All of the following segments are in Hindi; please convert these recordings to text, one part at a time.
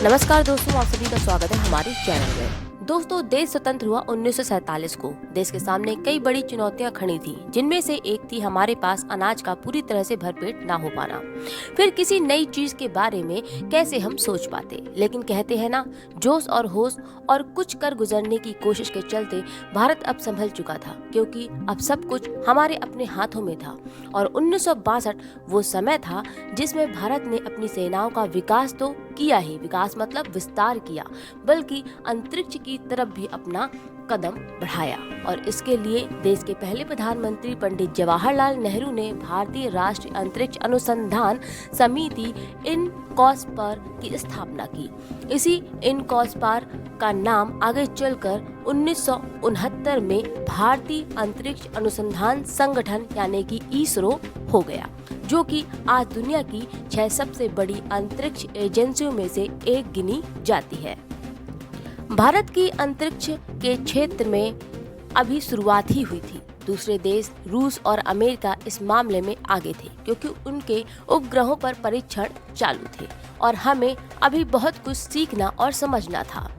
नमस्कार दोस्तों, आप सभी का स्वागत है हमारे चैनल में। दोस्तों, देश स्वतंत्र हुआ 1947 को। देश के सामने कई बड़ी चुनौतियां खड़ी थी, जिनमें से एक थी हमारे पास अनाज का पूरी तरह से भरपेट ना हो पाना। फिर किसी नई चीज के बारे में कैसे हम सोच पाते। लेकिन कहते हैं ना, जोश और होश और कुछ कर गुजरने की कोशिश के चलते भारत अब संभल चुका था, क्योंकि अब सब कुछ हमारे अपने हाथों में था। और 1962 वो समय था जिसमें भारत ने अपनी सेनाओं का विकास तो किया ही, विकास मतलब विस्तार किया, बल्कि अंतरिक्ष की तरफ भी अपना कदम बढ़ाया। और इसके लिए देश के पहले प्रधानमंत्री पंडित जवाहरलाल नेहरू ने भारतीय राष्ट्रीय अंतरिक्ष अनुसंधान समिति इनकॉस्पार की स्थापना की। इसी इनकॉस्पार का नाम आगे चलकर 1969 में भारतीय अंतरिक्ष अनुसंधान संगठन यानी कि इसरो हो गया, जो कि आज दुनिया की 6 सबसे बड़ी अंतरिक्ष एजेंसियों में से एक गिनी जाती है। भारत की अंतरिक्ष के क्षेत्र में अभी शुरुआत ही हुई थी। दूसरे देश रूस और अमेरिका इस मामले में आगे थे, क्योंकि उनके उपग्रहों पर परीक्षण चालू थे और हमें अभी बहुत कुछ सीखना और समझना था।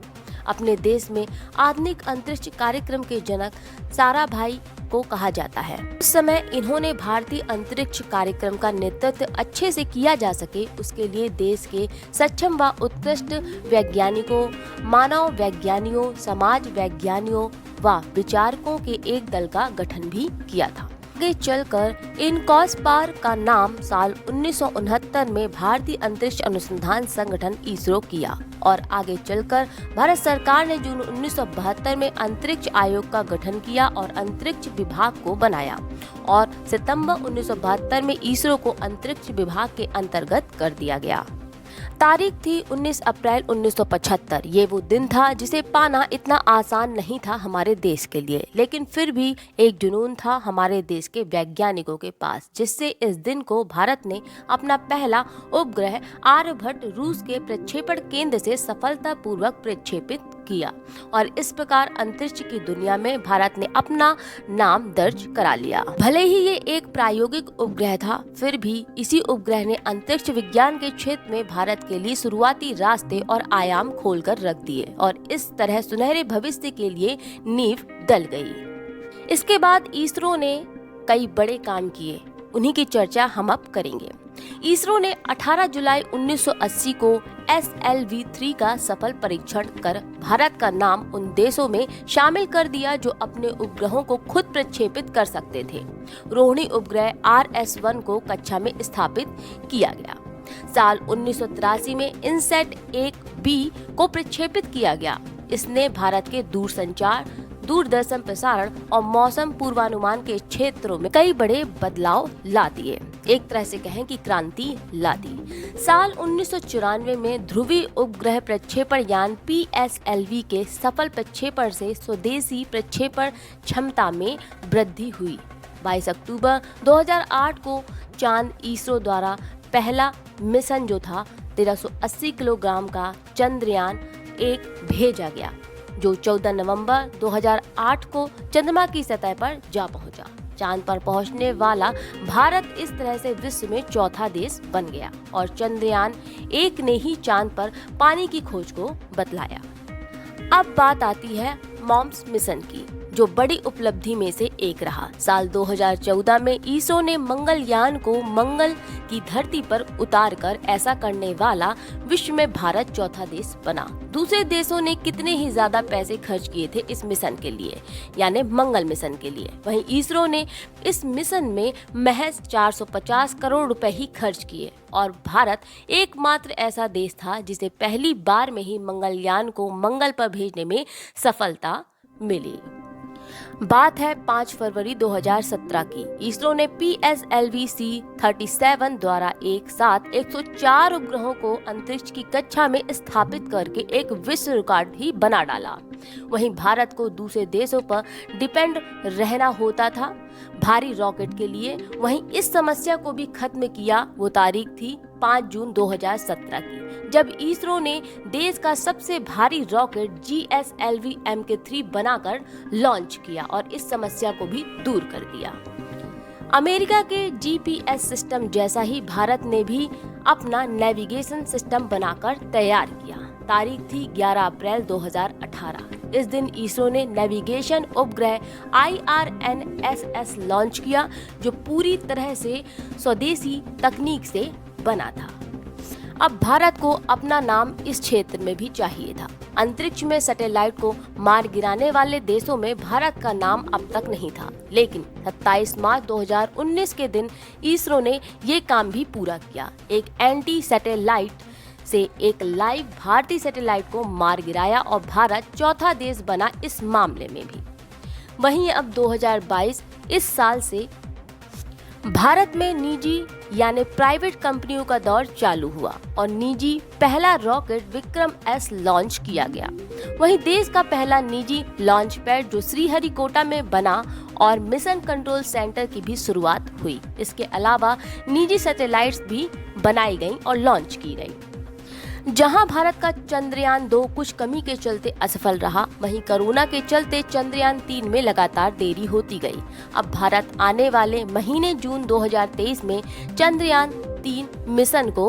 अपने देश में आधुनिक अंतरिक्ष कार्यक्रम के जनक साराभाई को कहा जाता है। उस समय इन्होंने भारतीय अंतरिक्ष कार्यक्रम का नेतृत्व अच्छे से किया जा सके, उसके लिए देश के सक्षम व उत्कृष्ट वैज्ञानिकों, मानव वैज्ञानिकों, समाज वैज्ञानिकों व विचारकों के एक दल का गठन भी किया था। आगे चलकर इनकॉस्पार का नाम साल 1969 में भारतीय अंतरिक्ष अनुसंधान संगठन इसरो किया और आगे चलकर भारत सरकार ने जून 1972 में अंतरिक्ष आयोग का गठन किया और अंतरिक्ष विभाग को बनाया और सितंबर 1972 में इसरो को अंतरिक्ष विभाग के अंतर्गत कर दिया गया। तारीख थी 19 अप्रैल 1975। ये वो दिन था जिसे पाना इतना आसान नहीं था हमारे देश के लिए, लेकिन फिर भी एक जुनून था हमारे देश के वैज्ञानिकों के पास, जिससे इस दिन को भारत ने अपना पहला उपग्रह आर्यभट्ट रूस के प्रक्षेपण केंद्र से सफलतापूर्वक प्रक्षेपित किया और इस प्रकार अंतरिक्ष की दुनिया में भारत ने अपना नाम दर्ज करा लिया। भले ही ये एक प्रायोगिक उपग्रह था, फिर भी इसी उपग्रह ने अंतरिक्ष विज्ञान के क्षेत्र में भारत के लिए शुरुआती रास्ते और आयाम खोलकर रख दिए और इस तरह सुनहरे भविष्य के लिए नींव डल गई। इसके बाद इसरो ने कई बड़े काम किए, उन्हीं की चर्चा हम अब करेंगे। इसरो ने 18 जुलाई 1980 को SLV-3 का सफल परीक्षण कर भारत का नाम उन देशों में शामिल कर दिया जो अपने उपग्रहों को खुद प्रक्षेपित कर सकते थे। रोहिणी उपग्रह RS-1 को कक्षा में स्थापित किया गया। साल 1983 में इनसैट 1B को प्रक्षेपित किया गया। इसने भारत के दूरसंचार, दूरदर्शन प्रसारण और मौसम पूर्वानुमान के क्षेत्रों में कई बड़े बदलाव ला दिए, एक तरह से कहें कि क्रांति ला दी। साल 1994 में ध्रुवीय उपग्रह प्रक्षेपण यान PSLV के सफल प्रक्षेपण से स्वदेशी प्रक्षेपण क्षमता में वृद्धि हुई। 22 अक्टूबर 2008 को चांद इसरो द्वारा पहला मिशन जो था 1380 किलोग्राम का चंद्रयान 1 भेजा गया, जो 14 नवंबर 2008 को चंद्रमा की सतह पर जा पहुंचा। चांद पर पहुंचने वाला भारत इस तरह से विश्व में चौथा देश बन गया और चंद्रयान 1 ने ही चांद पर पानी की खोज को बतलाया। अब बात आती है मॉम्स मिशन की, जो बड़ी उपलब्धि में से एक रहा। साल 2014 में इसरो ने मंगलयान को मंगल की धरती पर उतारकर ऐसा करने वाला विश्व में भारत चौथा देश बना। दूसरे देशों ने कितने ही ज्यादा पैसे खर्च किए थे इस मिशन के लिए, यानी मंगल मिशन के लिए, वहीं इसरो ने इस मिशन में महज 450 करोड़ रुपए ही खर्च किए और भारत एकमात्र ऐसा देश था जिसे पहली बार में ही मंगलयान को मंगल पर भेजने में सफलता मिली। बात है 5 फरवरी 2017 की। इसरो ने PSLV-C-37 द्वारा एक साथ 104 उपग्रहों को अंतरिक्ष की कक्षा में स्थापित करके एक विश्व रिकॉर्ड ही बना डाला। वहीं भारत को दूसरे देशों पर डिपेंड रहना होता था भारी रॉकेट के लिए। वहीं इस समस्या को भी खत्म किया। वो तारीख थी 5 जून 2017 की, जब इसरो ने देश का सबसे भारी रॉकेट GSLV Mk3 बनाकर लॉन्च किया और इस समस्या को भी दूर कर दिया। अमेरिका के GPS सिस्टम जैसा ही भारत ने भी अपना नेविगेशन सिस्टम बनाकर तैयार किया। तारीख थी 11 अप्रैल 2018। इस दिन इसरो ने नेविगेशन उपग्रह IRNSS लॉन्च किया, जो पूरी तरह से स्वदेशी तकनीक से बना था। अब भारत को अपना नाम इस क्षेत्र में भी चाहिए था। अंतरिक्ष में सैटेलाइट को मार गिराने वाले देशों में भारत का नाम अब तक नहीं था, लेकिन 27 मार्च 2019 के दिन इसरो ने ये काम भी पूरा किया। एक एंटी सैटेलाइट से एक लाइव भारतीय सैटेलाइट को मार गिराया और भारत चौथा देश बना इस मामले में भी। वहीं अब 2022 इस साल से भारत में निजी यानी प्राइवेट कंपनियों का दौर चालू हुआ और निजी पहला रॉकेट विक्रम S लॉन्च किया गया। वहीं देश का पहला निजी लॉन्च पैड जो श्रीहरिकोटा में बना और मिशन कंट्रोल सेंटर की भी शुरुआत हुई। इसके अलावा निजी सैटेलाइट्स भी बनाई गईं और लॉन्च की गईं। जहां भारत का चंद्रयान 2 कुछ कमी के चलते असफल रहा, वहीं कोरोना के चलते चंद्रयान 3 में लगातार देरी होती गई। अब भारत आने वाले महीने जून 2023 में चंद्रयान 3 मिशन को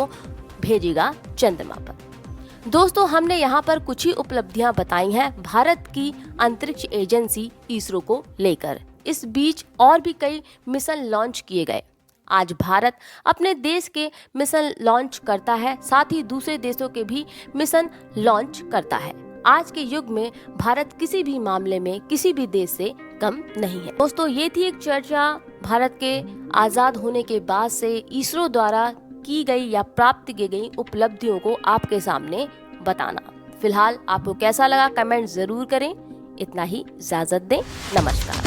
भेजेगा चंद्रमा पर। दोस्तों, हमने यहाँ पर कुछ ही उपलब्धियां बताई हैं भारत की अंतरिक्ष एजेंसी इसरो को लेकर। इस बीच और भी कई मिशन लॉन्च किए गए। आज भारत अपने देश के मिशन लॉन्च करता है, साथ ही दूसरे देशों के भी मिशन लॉन्च करता है। आज के युग में भारत किसी भी मामले में किसी भी देश से कम नहीं है। दोस्तों, ये थी एक चर्चा भारत के आजाद होने के बाद से इसरो द्वारा की गई या प्राप्त की गई उपलब्धियों को आपके सामने बताना। फिलहाल आपको कैसा लगा कमेंट जरूर करें। इतना ही, इजाजत दें। नमस्कार।